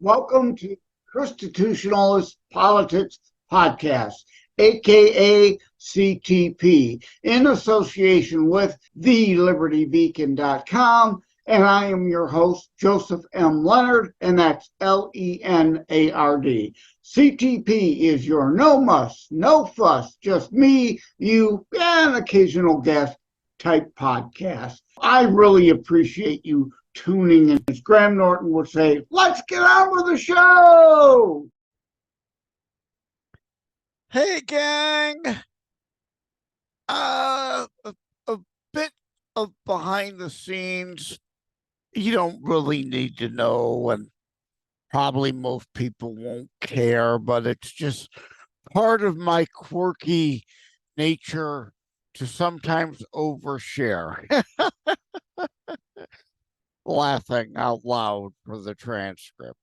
Welcome to ChristiTutionalist Politics podcast, aka CTP, in association with thelibertybeacon.com. And I am your host, Joseph M. Leonard, and that's Leonard. CTP is your no muss, no fuss, just me, you, and occasional guest type podcast. I really appreciate you tuning in. As Graham Norton would say, let's get on with the show. Hey, gang. A bit of behind the scenes you don't really need to know, and probably most people won't care, but it's just part of my quirky nature to sometimes overshare. Laughing out loud for the transcript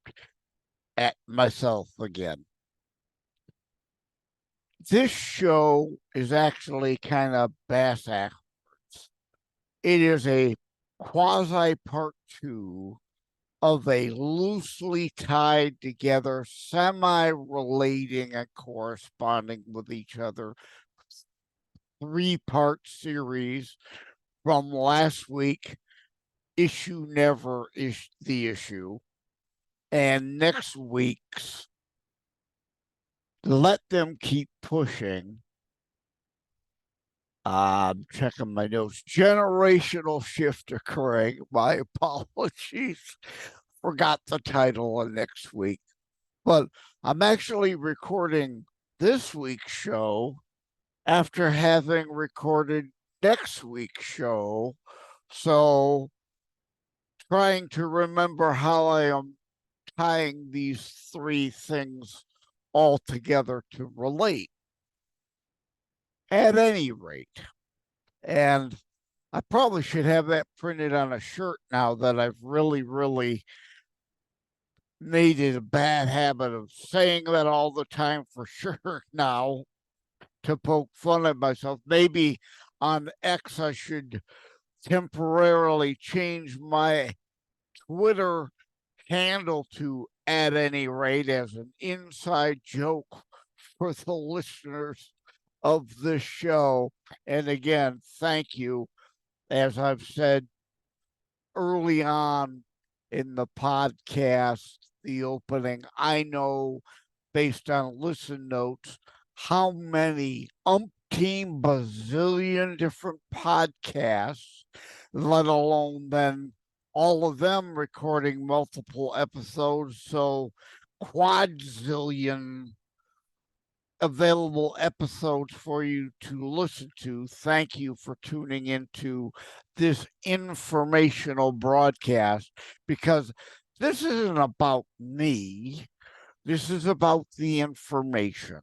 at myself again. This show is actually kind of bass backwards. It is a quasi part 2 of a loosely tied together, semi-relating and corresponding with each other 3-part series from last week, Issue Never Is the Issue, and next week's Let Them Keep Pushing. I'm checking my notes. Generational shift occurring. My apologies. Forgot the title of next week. But I'm actually recording this week's show after having recorded next week's show. So trying to remember how I am tying these 3 things all together to relate. At any rate, and I probably should have that printed on a shirt now that I've really made it a bad habit of saying that all the time for sure now to poke fun at myself. Maybe on X I should temporarily change my Twitter handle to at any rate as an inside joke for the listeners of this show. And again, thank you. As I've said early on in the podcast, the opening, I know based on listen notes how many umpteen bazillion different podcasts, let alone then all of them recording multiple episodes, so quadzillion available episodes for you to listen to. Thank you for tuning into this informational broadcast, because this isn't about me. This is about the information.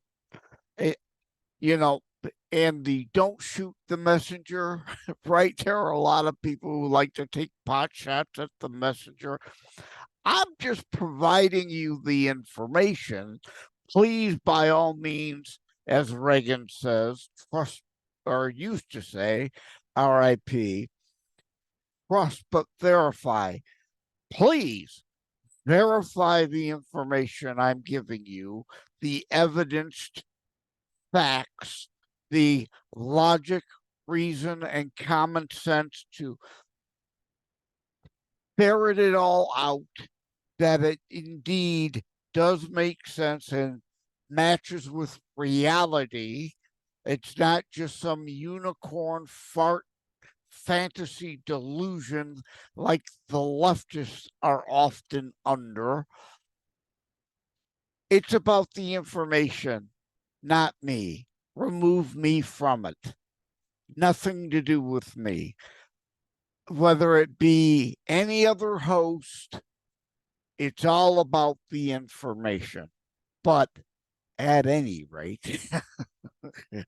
And the don't shoot the messenger, right? There are a lot of people who like to take pot shots at the messenger. I'm just providing you the information. Please, by all means, as Reagan says, trust, or used to say, RIP, trust but verify. Please verify the information I'm giving you, the evidenced facts, the logic, reason, and common sense to ferret it all out, that it indeed does make sense and matches with reality. It's not just some unicorn fart fantasy delusion like the leftists are often under. It's about the information, not me. Remove me from it. Nothing to do with me. Whether it be any other host, it's all about the information. But at any rate,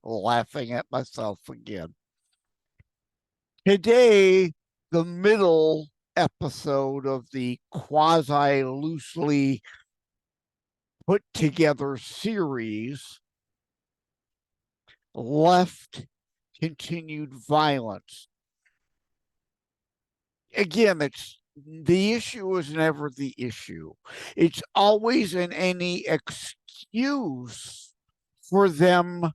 laughing at myself again. Today, the middle episode of the quasi-loosely put together series, Left Continued Violence. Again, it's the issue is never the issue. It's always any excuse for them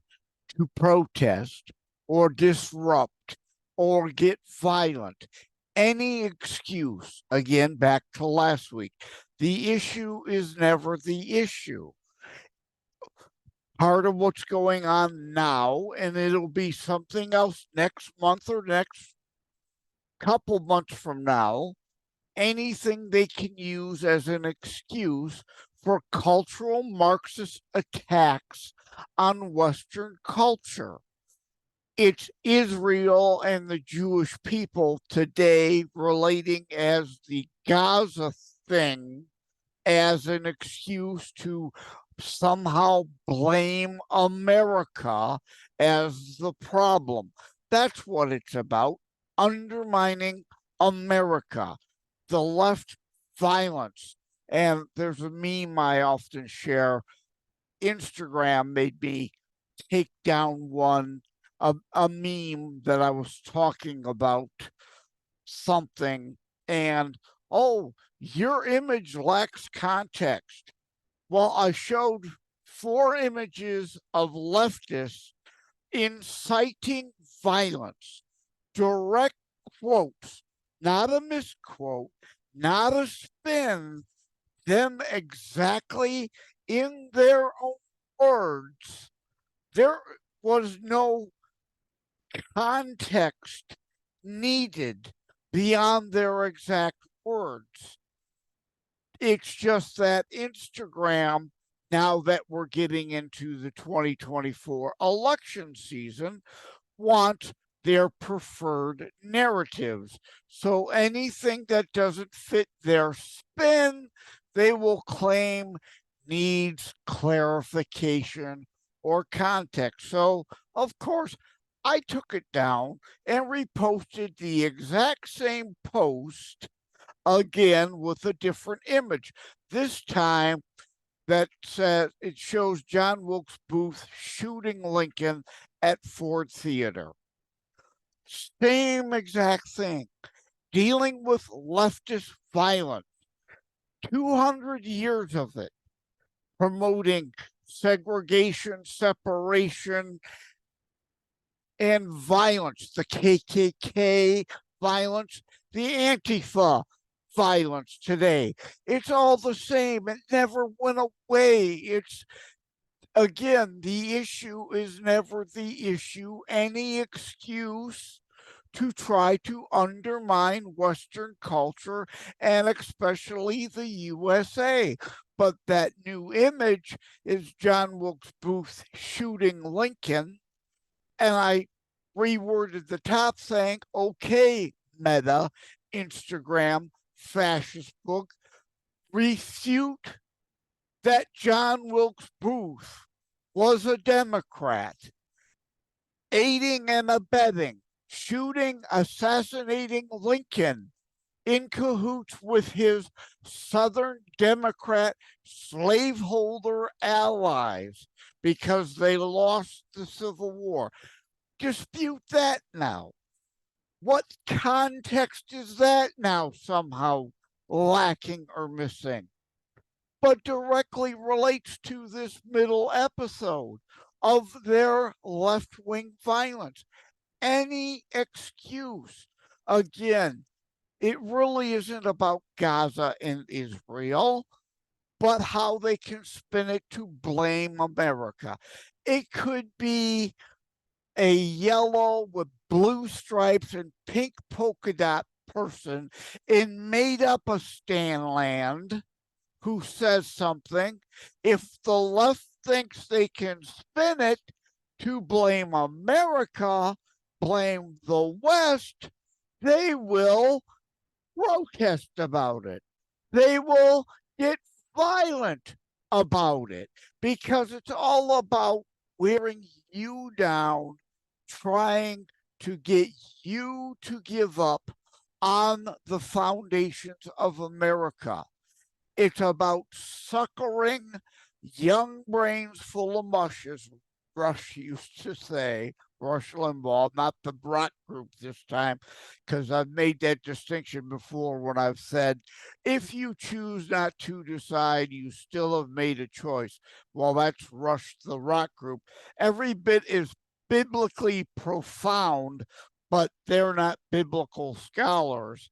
to protest or disrupt or get violent. Any excuse, again, back to last week, the issue is never the issue. Part of what's going on now, and it'll be something else next month or next couple months from now, anything they can use as an excuse for cultural Marxist attacks on Western culture. It's Israel and the Jewish people today relating as the Gaza thing as an excuse to somehow blame America as the problem. That's what it's about, undermining America, the left violence. And there's a meme I often share. Instagram made me take down a meme that I was talking about something, and oh, your image lacks context. Well, I showed 4 images of leftists inciting violence, direct quotes, not a misquote, not a spin, them exactly in their own words. There was no context needed beyond their exact words. It's just that Instagram, now that we're getting into the 2024 election season, want their preferred narratives. So anything that doesn't fit their spin, they will claim needs clarification or context. So, of course, I took it down and reposted the exact same post again with a different image. This time that says it shows John Wilkes Booth shooting Lincoln at Ford Theater. Same exact thing, dealing with leftist violence, 200 years of it, promoting segregation, separation, and violence, the KKK violence, the Antifa violence today. It's all the same. It never went away. It's, again, the issue is never the issue. Any excuse to try to undermine Western culture and especially the USA. But that new image is John Wilkes Booth shooting Lincoln. And I reworded the top saying, okay, Meta, Instagram, fascist book, refute that John Wilkes Booth was a Democrat, aiding and abetting, shooting, assassinating Lincoln in cahoots with his Southern Democrat slaveholder allies because they lost the Civil War. Dispute that now. What context is that now somehow lacking or missing? But directly relates to this middle episode of their left-wing violence. Any excuse, again, it really isn't about Gaza and Israel, but how they can spin it to blame America. It could be a yellow with blue stripes and pink polka dot person in made-up-a-stan land who says something. If the left thinks they can spin it to blame America, blame the West, they will protest about it. They will get violent about it because it's all about wearing you down, trying to get you to give up on the foundations of America. It's about suckering young brains full of mush, as Rush used to say, Rush Limbaugh, not the Brat Group this time, because I've made that distinction before when I've said, if you choose not to decide, you still have made a choice. Well, that's Rush the Rock Group. Every bit is biblically profound, but they're not biblical scholars.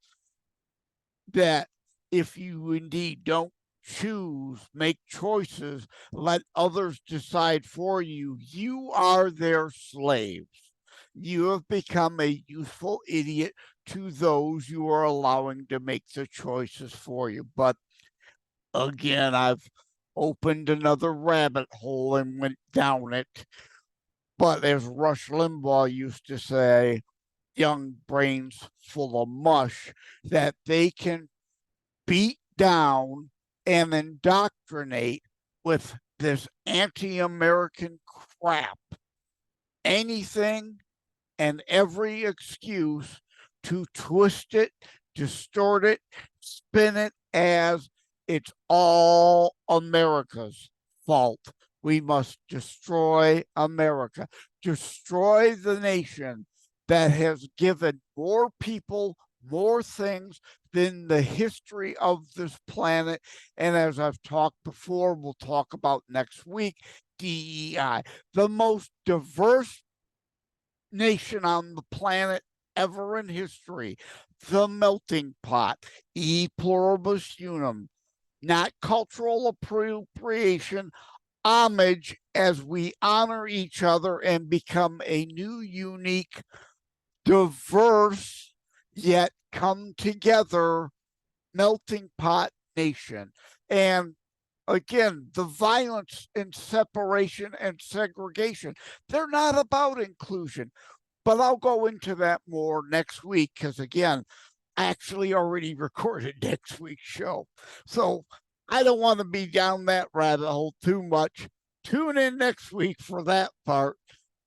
That if you indeed don't choose, make choices, let others decide for you, you are their slaves. You have become a useful idiot to those you are allowing to make the choices for you. But again, I've opened another rabbit hole and went down it. But as Rush Limbaugh used to say, young brains full of mush, that they can beat down and indoctrinate with this anti-American crap. Anything and every excuse to twist it, distort it, spin it as it's all America's fault. We must destroy America, destroy the nation that has given more people more things than the history of this planet. And as I've talked before, we'll talk about next week, DEI, the most diverse nation on the planet ever in history, the melting pot, e pluribus unum, not cultural appropriation, homage as we honor each other and become a new, unique, diverse, yet come together melting pot nation. And again, the violence and separation and segregation, they're not about inclusion. But I'll go into that more next week because, again, I actually already recorded next week's show. So I don't want to be down that rabbit hole too much. Tune in next week for that part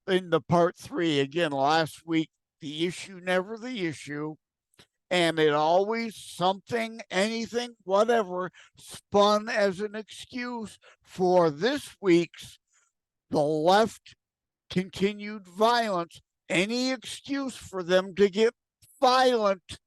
in the part 3. Again, last week, the issue, never the issue. And it always something, anything, whatever, spun as an excuse for this week's the left continued violence, any excuse for them to get violent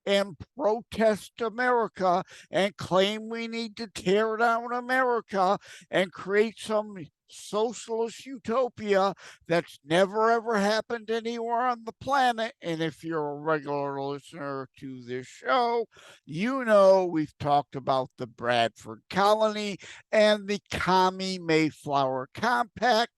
and protest America and claim we need to tear down America and create some socialist utopia that's never ever happened anywhere on the planet. And if you're a regular listener to this show, you know we've talked about the Bradford Colony and the Commie Mayflower Compact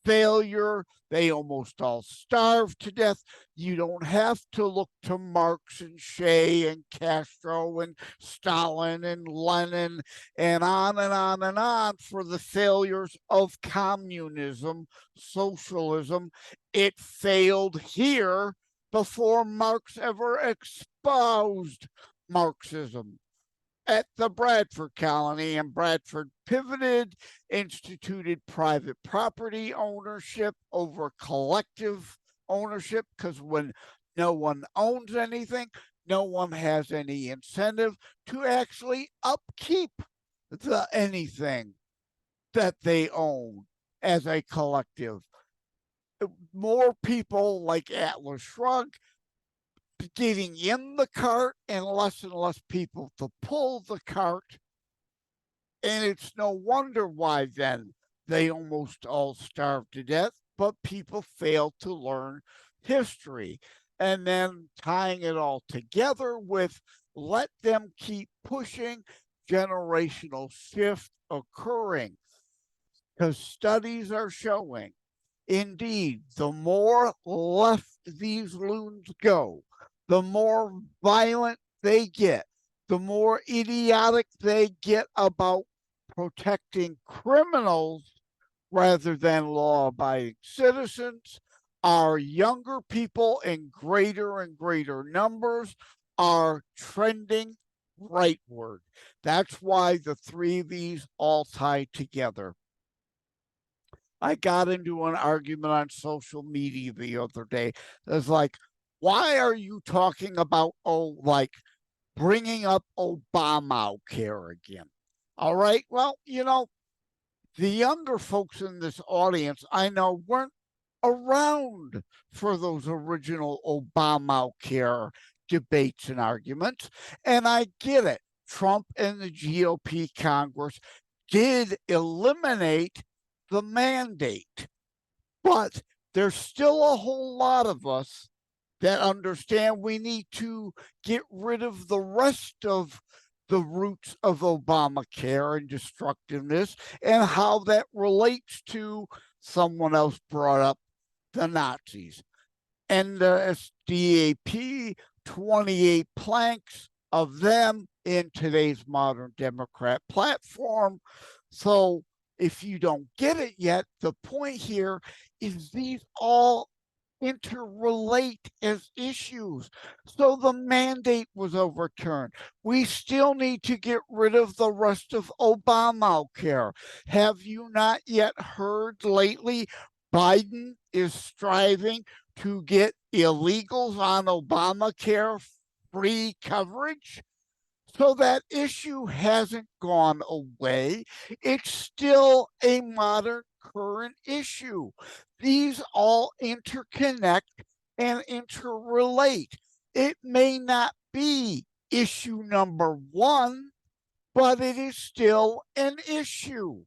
failure. They almost all starved to death. You don't have to look to Marx and Che and Castro and Stalin and Lenin and on and on and on for the failures of communism, socialism. It failed here before Marx ever espoused Marxism. At the Bradford Colony, and Bradford pivoted, instituted private property ownership over collective ownership, because when no one owns anything, no one has any incentive to actually upkeep the anything that they own as a collective. More people like Atlas Shrugged getting in the cart and less people to pull the cart. And it's no wonder why then they almost all starved to death, but people fail to learn history. And then tying it all together with let them keep pushing, generational shift occurring. Because studies are showing, indeed, the more left these loons go, the more violent they get, the more idiotic they get about protecting criminals rather than law-abiding citizens. Our younger people in greater and greater numbers are trending rightward. That's why the three of these all tie together. I got into an argument on social media the other day. It's like, why are you talking about, bringing up Obamacare again? All right. Well, the younger folks in this audience, I know, weren't around for those original Obamacare debates and arguments. And I get it. Trump and the GOP Congress did eliminate the mandate, but there's still a whole lot of us that understand we need to get rid of the rest of the roots of Obamacare and destructiveness and how that relates to, someone else brought up, the Nazis. And the SDAP, 28 planks of them in today's modern Democrat platform. So if you don't get it yet, the point here is these all interrelate as issues. So the mandate was overturned. We still need to get rid of the rest of Obamacare. Have you not yet heard lately Biden is striving to get illegals on Obamacare free coverage? So that issue hasn't gone away. It's still a modern current issue. These all interconnect and interrelate. It may not be issue number one, but it is still an issue.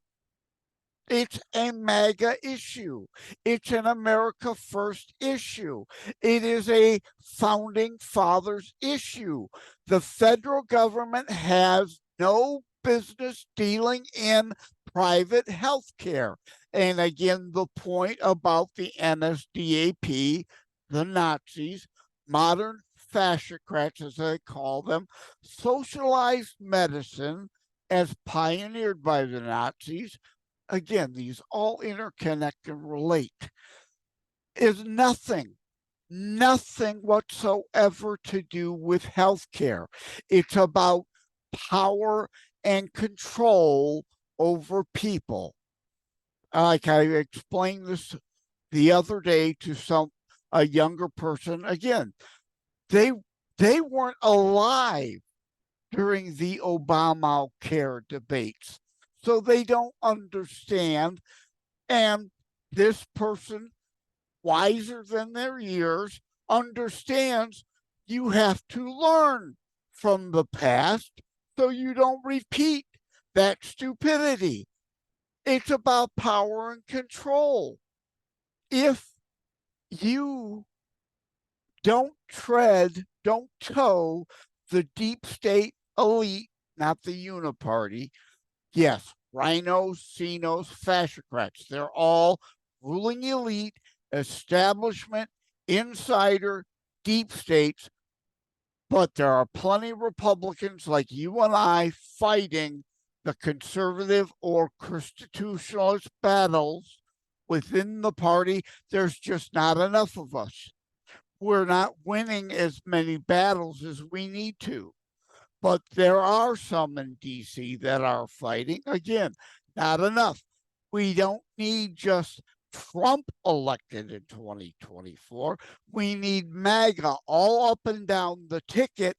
It's a MAGA issue. It's an America First issue. It is a founding fathers issue. The federal government has no business dealing in private health care. And again, the point about the NSDAP, the Nazis, modern fascocrats, as they call them, socialized medicine as pioneered by the Nazis. Again, these all interconnect and relate, is nothing whatsoever to do with healthcare. It's about power and control over people. Like I explained this the other day to a younger person. Again, they weren't alive during the Obamacare debates, so they don't understand. And this person, wiser than their years, understands you have to learn from the past so you don't repeat that stupidity. It's about power and control. If you don't toe the deep state elite, not the uniparty, yes, rhinos, CINOs, fascocrats, they're all ruling elite, establishment, insider, deep states, but there are plenty of Republicans like you and I fighting the conservative or ChristiTutionalist battles within the party. There's just not enough of us. We're not winning as many battles as we need to. But there are some in DC that are fighting. Again, not enough. We don't need just Trump elected in 2024. We need MAGA all up and down the ticket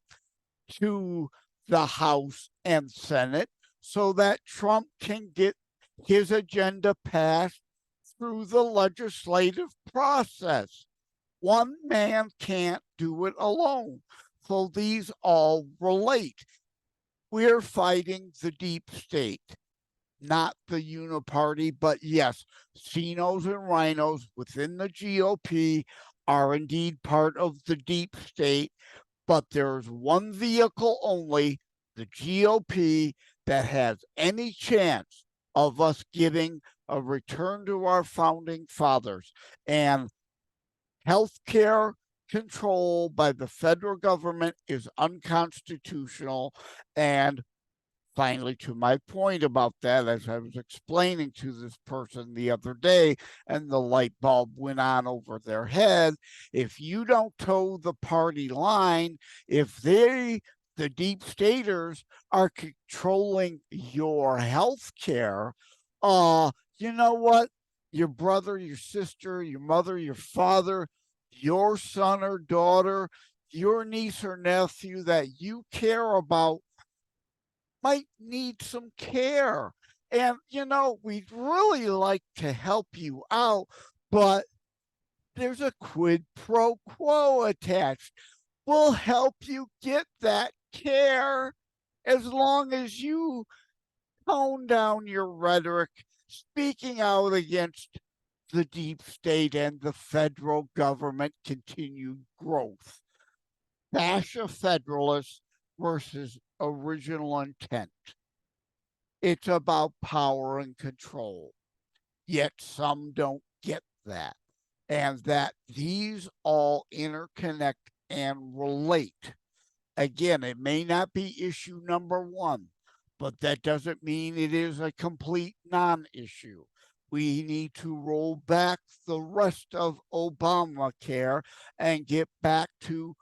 to the House and Senate so that Trump can get his agenda passed through the legislative process. One man can't do it alone. So these all relate. We're fighting the deep state, not the uniparty, but yes, CINOs and rhinos within the GOP are indeed part of the deep state, but there's one vehicle only, the GOP, that has any chance of us getting a return to our founding fathers. And healthcare control by the federal government is unconstitutional. And finally, to my point about that, as I was explaining to this person the other day, and the light bulb went on over their head, if you don't toe the party line, if the deep staters are controlling your health care, you know what? Your brother, your sister, your mother, your father, your son or daughter, your niece or nephew that you care about might need some care. And, we'd really like to help you out, but there's a quid pro quo attached. We'll help you get that care as long as you tone down your rhetoric, speaking out against the deep state and the federal government continued growth. Fascia federalists versus original intent. It's about power and control. Yet some don't get that, and that these all interconnect and relate. Again, it may not be issue number one, but that doesn't mean it is a complete non-issue. We need to roll back the rest of Obamacare and get back to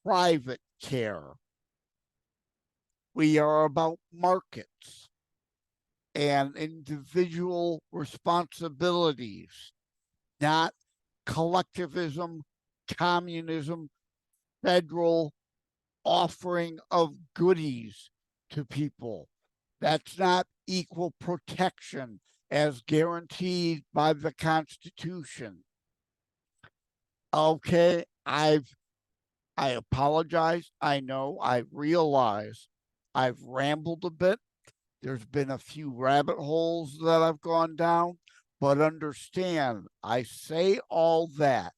private care. We are about markets and individual responsibilities, not collectivism, communism, federal offering of goodies to people. That's not equal protection as guaranteed by the Constitution. Okay, I apologize. I know, I realize I've rambled a bit. There's been a few rabbit holes that I've gone down, but understand, I say all that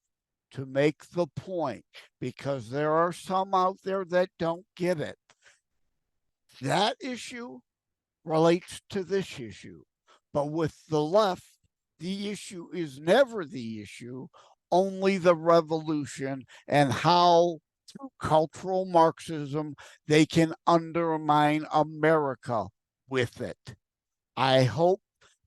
to make the point because there are some out there that don't get it. That issue relates to this issue, but with the left, the issue is never the issue, only the revolution and how through cultural Marxism they can undermine America with it. I hope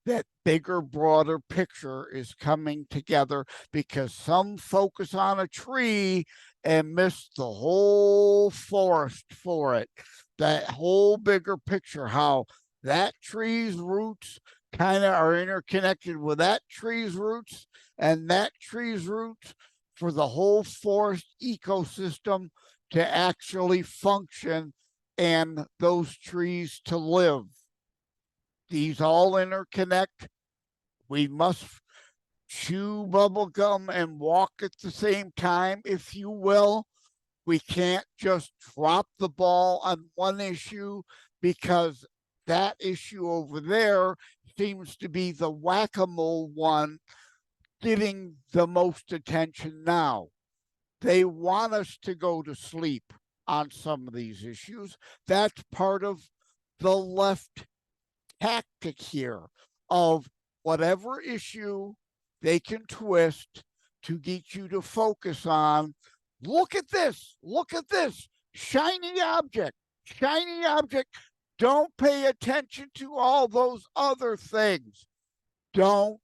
that bigger, broader picture is coming together because some focus on a tree and miss the whole forest for it. That whole bigger picture, how that tree's roots kind of are interconnected with that tree's roots and that tree's roots for the whole forest ecosystem to actually function and those trees to live. These all interconnect. We must chew bubblegum and walk at the same time, if you will. We can't just drop the ball on one issue because that issue over there seems to be the whack-a-mole one getting the most attention now. They want us to go to sleep on some of these issues. That's part of the left tactic here of whatever issue they can twist to get you to focus on. Look at this, shiny object. Don't pay attention to all those other things. Don't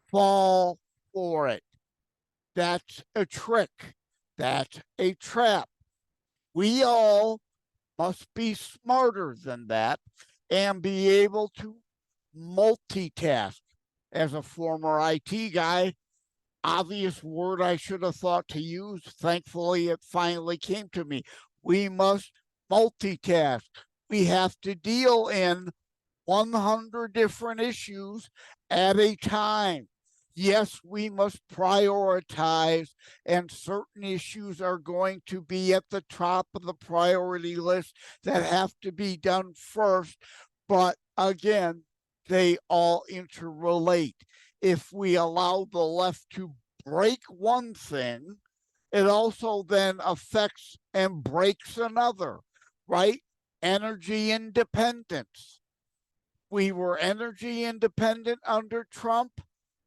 fall for it. That's a trick. That's a trap. We all must be smarter than that and be able to multitask. As a former IT guy, obvious word I should have thought to use. Thankfully, it finally came to me. We must multitask. We have to deal in 100 different issues at a time. Yes, we must prioritize, and certain issues are going to be at the top of the priority list that have to be done first. But again, they all interrelate. If we allow the left to break one thing, it also then affects and breaks another, right? Energy independence. We were energy independent under Trump,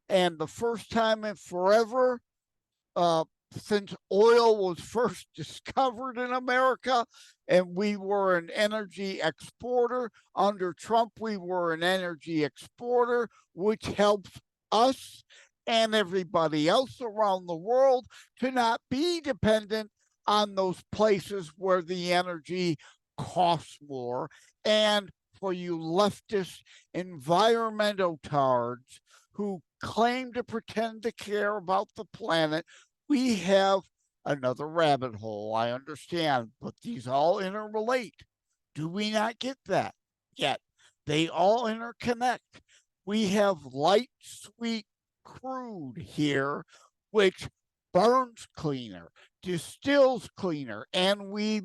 and the first time in forever, since oil was first discovered in America, and we were an energy exporter. Under Trump, we were an energy exporter, which helps us and everybody else around the world to not be dependent on those places where the energy costs more. And for you leftist environmental tards who claim to pretend to care about the planet, we have another rabbit hole, I understand, but these all interrelate. Do we not get that yet? They all interconnect. We have light, sweet, crude here, which burns cleaner, distills cleaner, and we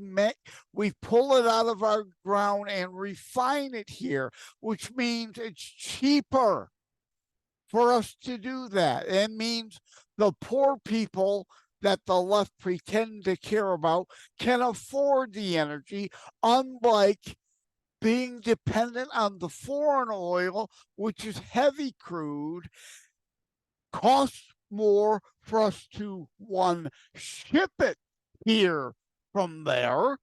pull it out of our ground and refine it here, which means it's cheaper for us to do that. It means the poor people that the left pretend to care about can afford the energy, unlike being dependent on the foreign oil, which is heavy crude, costs more for us to, one, ship it here from there,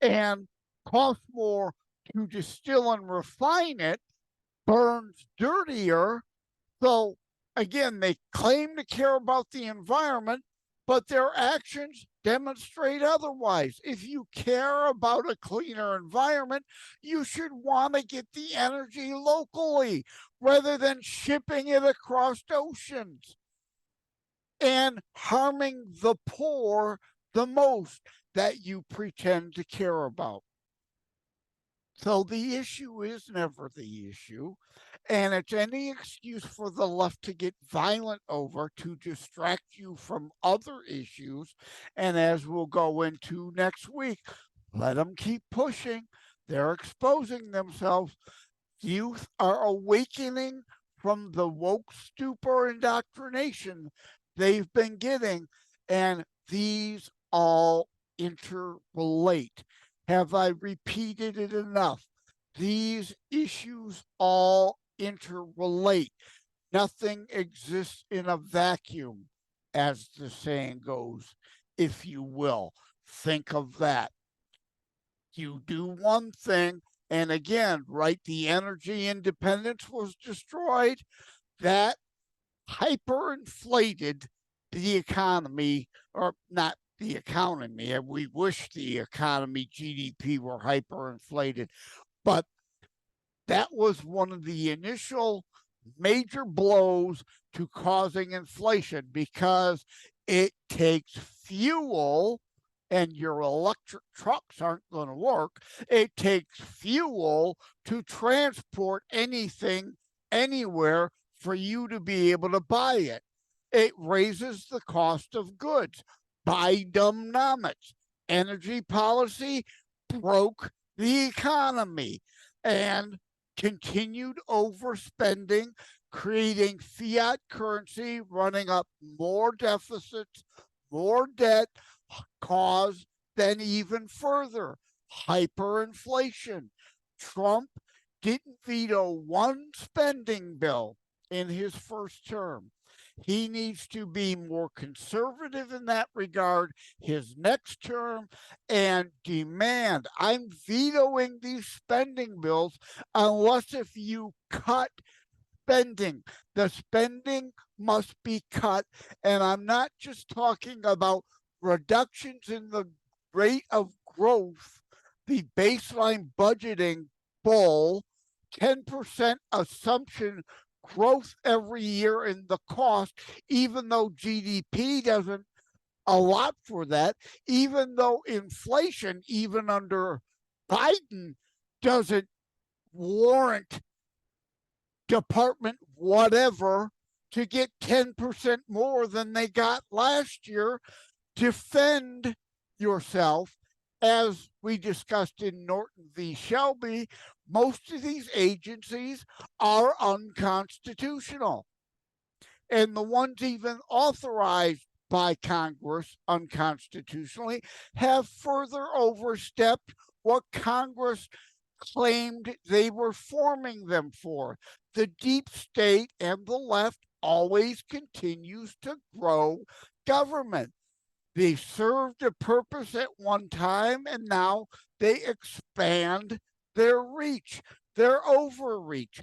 and costs more to distill and refine it, burns dirtier. So again, they claim to care about the environment, but their actions demonstrate otherwise. If you care about a cleaner environment, you should want to get the energy locally rather than shipping it across oceans and harming the poor the most that you pretend to care about. So the issue is never the issue, and it's any excuse for the left to get violent over to distract you from other issues. And as we'll go into next week, let them keep pushing. They're exposing themselves. Youth are awakening from the woke stupor indoctrination they've been getting, and these all interrelate. Have I repeated it enough? These issues all interrelate. Nothing exists in a vacuum, as the saying goes, if you will. Think of that. You do one thing, and again, right, the energy independence was destroyed. That hyperinflated the economy, or not the economy. We wish the economy GDP were hyperinflated, but that was one of the initial major blows to causing inflation, because it takes fuel, and your electric trucks aren't going to work. It takes fuel to transport anything anywhere for you to be able to buy it. It raises the cost of goods. Bidenomics. Energy policy broke the economy, and continued overspending, creating fiat currency, running up more deficits, more debt, caused then even further hyperinflation. Trump didn't veto one spending bill in his first term. He needs to be more conservative in that regard his next term and demand, I'm vetoing these spending bills unless if you cut spending. The spending must be cut, and I'm not just talking about reductions in the rate of growth, the baseline budgeting bull, 10% assumption growth every year in the cost, even though GDP doesn't allot for that, even though inflation, even under Biden, doesn't warrant department whatever to get 10% more than they got last year. Defend yourself. As we discussed in Norton v. Shelby, most of these agencies are unconstitutional. And the ones even authorized by Congress unconstitutionally have further overstepped what Congress claimed they were forming them for. The deep state and the left always continues to grow government. They served a purpose at one time, and now they expand their reach, their overreach.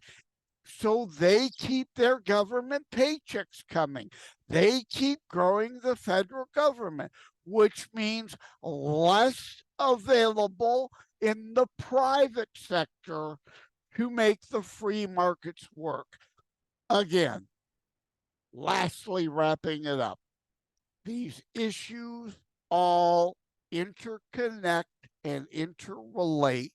So they keep their government paychecks coming. They keep growing the federal government, which means less available in the private sector to make the free markets work. Again, lastly, wrapping it up, these issues all interconnect and interrelate.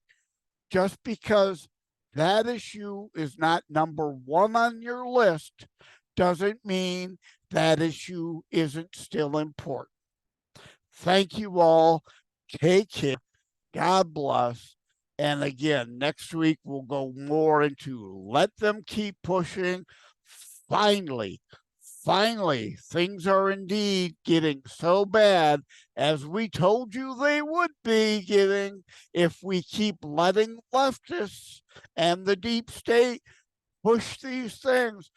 Just because that issue is not number one on your list doesn't mean that issue isn't still important. Thank you all. Take care. God bless. And again, next week we'll go more into let them keep pushing. Finally, things are indeed getting so bad as we told you they would be getting if we keep letting leftists and the deep state push these things,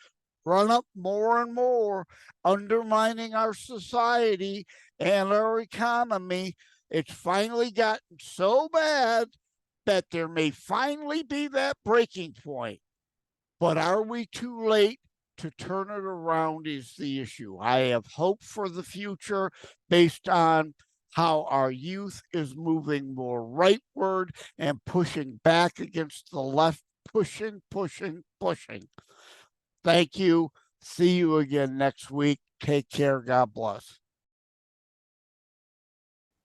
run up more and more, undermining our society and our economy. It's finally gotten so bad that there may finally be that breaking point. But are we too late to turn it around is the issue. I have hope for the future based on how our youth is moving more rightward and pushing back against the left, pushing. Thank you. See you again next week. Take care. God bless.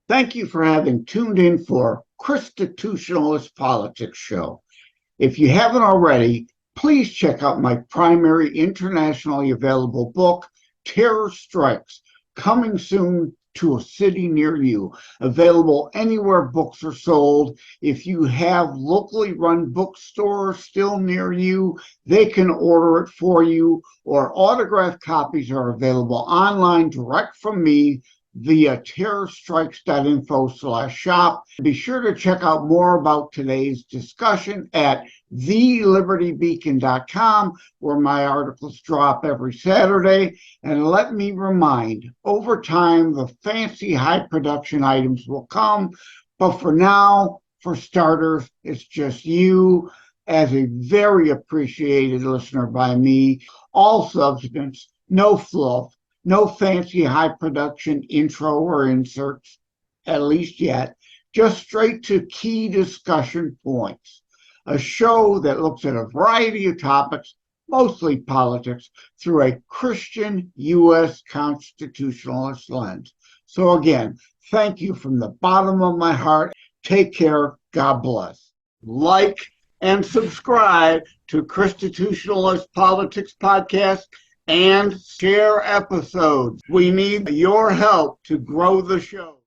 Thank you for having tuned in for ChristiTutionalist Politics show. If you haven't already, please check out my primary internationally available book, Terror Strikes, coming soon to a city near you. Available anywhere books are sold. If you have locally run bookstores still near you, they can order it for you, or autographed copies are available online direct from me via terrorstrikes.info/shop. Be sure to check out more about today's discussion at thelibertybeacon.com, where my articles drop every Saturday. And let me remind, over time, the fancy high production items will come. But for now, for starters, it's just you as a very appreciated listener by me. All substance, no fluff. No fancy high production intro or inserts, at least yet, just straight to key discussion points. A show that looks at a variety of topics, mostly politics, through a Christian U.S. constitutionalist lens. So again, thank you from the bottom of my heart. Take care. God bless. Like and subscribe to ChristiTutionalist Politics podcast and share episodes. We need your help to grow the show.